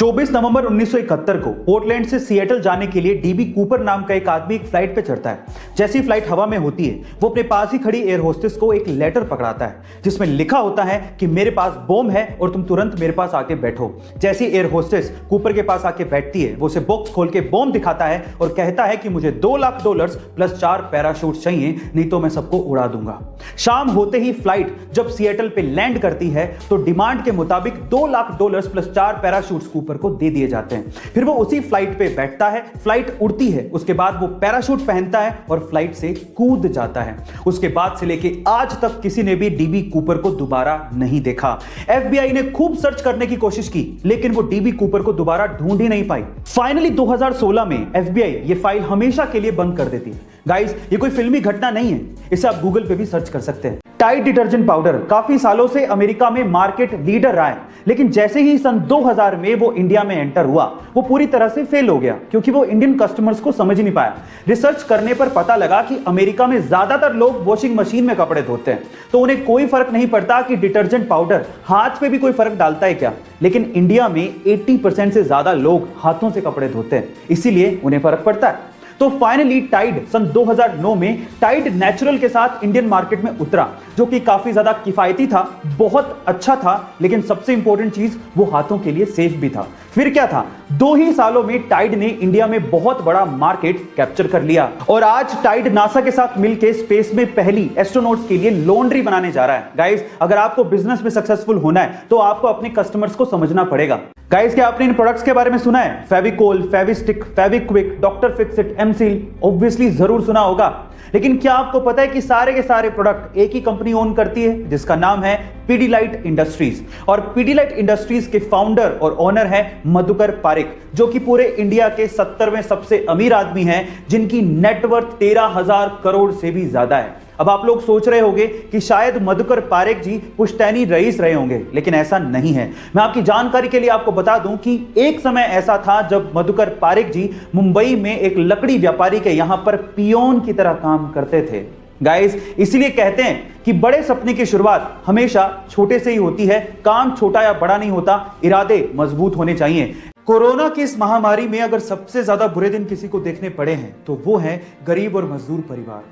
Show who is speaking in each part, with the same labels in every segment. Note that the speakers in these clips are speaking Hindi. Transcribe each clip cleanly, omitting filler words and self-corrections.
Speaker 1: 24 नवंबर 1971 को पोर्टलैंड से सिएटल जाने के लिए डीबी कूपर नाम का एक आदमी एक फ्लाइट पे चढ़ता है। जैसी फ्लाइट हवा में होती है, वो अपने पास ही खड़ी एयर होस्टेस को एक लेटर पकड़ाता है जिसमें लिखा होता है कि मेरे पास बॉम्ब है और तुम तुरंत मेरे पास आके बैठो। जैसी एयर होस्टेस कूपर के पास आके बैठती है, वो उसे बॉक्स खोल के बॉम्ब दिखाता है और कहता है कि मुझे $2 लाख प्लस 4 पैराशूट चाहिए, नहीं तो मैं सबको उड़ा दूंगा। शाम होते ही फ्लाइट जब सिएटल पे लैंड करती है तो डिमांड के मुताबिक $2 लाख प्लस 4 पैराशूट्स कूपर को दे दिए जाते हैं। फिर वो उसी फ्लाइट पे बैठता है, फ्लाइट उड़ती है, उसके बाद वो पैराशूट पहनता है और फ्लाइट से कूद जाता है। उसके बाद से लेके आज तक किसी ने भी डीबी कूपर को दोबारा नहीं देखा। एफबीआई ने खूब सर्च करने की कोशिश की, लेकिन वो डीबी कूपर को दोबारा ढूंढ ही नहीं पाई। फाइनली 2016 में एफबीआई ये फाइल हमेशा के लिए बंद कर देती है। गाइस, ये कोई फिल्मी घटना नहीं है, इसे आप गूगल पे भी सर्च कर सकते हैं। टाइड डिटर्जेंट पाउडर काफी सालों से अमेरिका में मार्केट लीडर रहा है, लेकिन जैसे ही सन 2000 में वो इंडिया में एंटर हुआ, वो पूरी तरह से फेल हो गया क्योंकि वो इंडियन कस्टमर्स को समझ नहीं पाया। रिसर्च करने पर पता लगा कि अमेरिका में ज्यादातर लोग वॉशिंग मशीन में कपड़े धोते हैं, तो उन्हें कोई फर्क नहीं पड़ता कि डिटर्जेंट पाउडर हाथ पे भी कोई फर्क डालता है क्या। लेकिन इंडिया में 80% से ज्यादा लोग हाथों से कपड़े धोते हैं, इसीलिए उन्हें फर्क पड़ता है। तो फाइनली टाइड सन 2009 में टाइड नेचुरल के साथ इंडियन मार्केट में उतरा, जो कि काफी ज्यादा किफायती था, बहुत अच्छा था, लेकिन सबसे इंपॉर्टेंट चीज वो हाथों के लिए सेफ भी था। फिर क्या था, 2 ही सालों में टाइड ने इंडिया में बहुत बड़ा मार्केट कैप्चर कर लिया और आज टाइड नासा के साथ मिलकर स्पेस में पहली एस्ट्रोनॉट्स के लिए लॉन्ड्री बनाने जा रहा है। गाइस, अगर आपको बिजनेस में सक्सेसफुल होना है तो आपको अपने कस्टमर्स को समझना पड़ेगा। गाइस, क्या आपने इन प्रोडक्ट्स के बारे में सुना है? फेविकोल, फेविस्टिक, फेविक्विक, डॉक्टर फिक्सिट, एमसील, ऑब्वियसली जरूर सुना होगा। लेकिन क्या आपको पता है कि सारे के सारे प्रोडक्ट एक ही कंपनी ओन करती है, जिसका नाम है पीडीलाइट इंडस्ट्रीज। और पीडीलाइट इंडस्ट्रीज के फाउंडर और ओनर है मधुकर पारिक, जो कि पूरे इंडिया के 70वें सबसे अमीर आदमी हैं, जिनकी नेटवर्थ 13,000 करोड़ से भी ज्यादा है। अब आप लोग सोच रहे होंगे कि शायद मधुकर पारिक जी पुश्तैनी रईस रहे होंगे, लेकिन ऐसा नहीं है। मैं आपकी जानकारी के लिए आपको बता दूं कि एक समय ऐसा था जब मधुकर पारिक जी मुंबई में एक लकड़ी व्यापारी के यहां पर पियोन की तरह काम करते थे। गाइस, इसीलिए कहते हैं कि बड़े सपने की शुरुआत हमेशा छोटे से ही होती है। काम छोटा या बड़ा नहीं होता, इरादे मजबूत होने चाहिए। कोरोना की इस महामारी में अगर सबसे ज्यादा बुरे दिन किसी को देखने पड़े हैं तो वो है गरीब और मजदूर परिवार।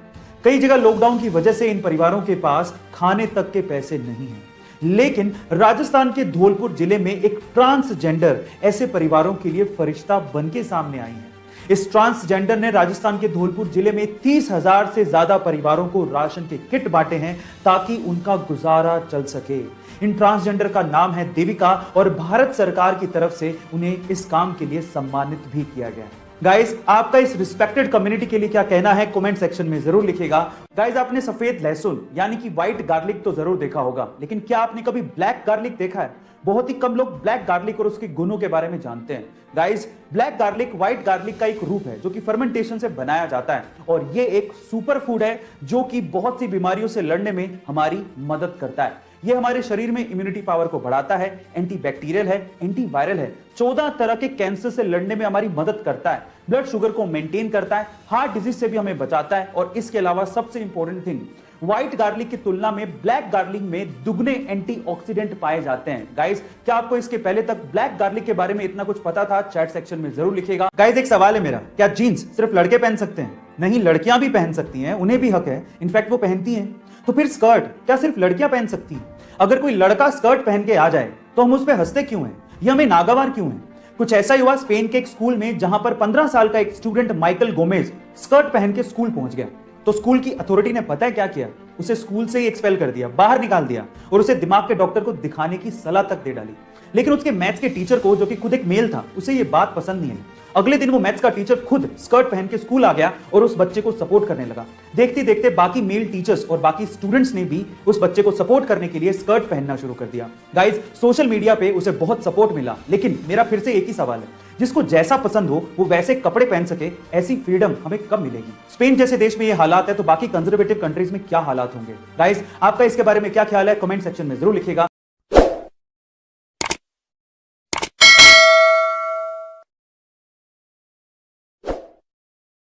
Speaker 1: कई जगह लॉकडाउन की वजह से इन परिवारों के पास खाने तक के पैसे नहीं हैं, लेकिन राजस्थान के धौलपुर जिले में एक ट्रांसजेंडर ऐसे परिवारों के लिए फरिश्ता बन के सामने आई है। इस ट्रांसजेंडर ने राजस्थान के धौलपुर जिले में 30,000 से ज्यादा परिवारों को राशन के किट बांटे हैं ताकि उनका गुजारा चल सके। इन ट्रांसजेंडर का नाम है देविका और भारत सरकार की तरफ से उन्हें इस काम के लिए सम्मानित भी किया गया। गाइस, आपका इस रिस्पेक्टेड कम्युनिटी के लिए क्या कहना है कमेंट सेक्शन में जरूर लिखिएगा। गाइस, आपने सफेद लहसुन यानी कि व्हाइट गार्लिक तो जरूर देखा होगा, लेकिन क्या आपने कभी ब्लैक गार्लिक देखा है? बहुत ही कम लोग ब्लैक गार्लिक और उसके गुणों के बारे में जानते हैं। Guys, black garlic white garlic का एक रूप है जो कि फर्मेंटेशन से बनाया जाता है और ये एक सुपर फूड है जो कि बहुत सी बीमारियों से लड़ने में हमारी मदद करता है। ये हमारे शरीर में इम्यूनिटी पावर को बढ़ाता है, एंटीबैक्टीरियल है, एंटीवायरल है, 14 तरह के कैंसर से लड़ने में हमारी मदद करता है, ब्लड शुगर को मेंटेन करता है, हार्ट डिजीज से भी हमें बचाता है और इसके अलावा सबसे इंपॉर्टेंट थिंग, व्हाइट गार्लिक की तुलना में ब्लैक गार्लिक में दुगने एंटीऑक्सीडेंट पाए जाते हैं। गाइस, क्या आपको इसके पहले तक ब्लैक गार्लिक के बारे में इतना कुछ पता था? चैट सेक्शन में जरूर लिखिएगा। गाइस, एक सवाल है मेरा, क्या जीन्स सिर्फ लड़के पहन सकते हैं? नहीं, लड़कियां भी पहन सकती हैं, उन्हें भी हक है, इनफैक्ट वो पहनती हैं। तो फिर स्कर्ट क्या सिर्फ लड़कियां पहन सकती हैं? अगर कोई लड़का स्कर्ट पहन के आ जाए तो हम उस पर हंसते क्यों हैं? ये हमें नागवार क्यों है? कुछ ऐसा ही हुआ स्पेन के एक स्कूल में, जहां पर 15 साल का एक स्टूडेंट माइकल गोमेज स्कर्ट पहन के स्कूल पहुंच गया। तो स्कूल की अथॉरिटी ने पता है क्या किया? उसे स्कूल से ही एक्सपेल कर दिया, बाहर निकाल दिया और उसे दिमाग के डॉक्टर को दिखाने की सलाह तक दे डाली। लेकिन उसके मैथ्स के टीचर को, जो कि खुद एक मेल था, उसे ये बात पसंद नहीं आई। अगले दिन वो मैथ्स का टीचर खुद स्कर्ट पहन के स्कूल आ गया और उस बच्चे को सपोर्ट करने लगा। देखते देखते बाकी मेल टीचर्स और बाकी स्टूडेंट्स ने भी उस बच्चे को सपोर्ट करने के लिए स्कर्ट पहनना शुरू कर दिया। गाइस, सोशल मीडिया पे उसे बहुत सपोर्ट मिला, लेकिन मेरा फिर से एक ही सवाल है, जिसको जैसा पसंद हो वो वैसे कपड़े पहन सके, ऐसी फ्रीडम हमें कब मिलेगी? स्पेन जैसे देश में ये हालात है तो बाकी कंजर्वेटिव कंट्रीज में क्या हालात होंगे? गाइस, आपका इसके बारे में क्या ख्याल है कमेंट सेक्शन में जरूर लिखिएगा।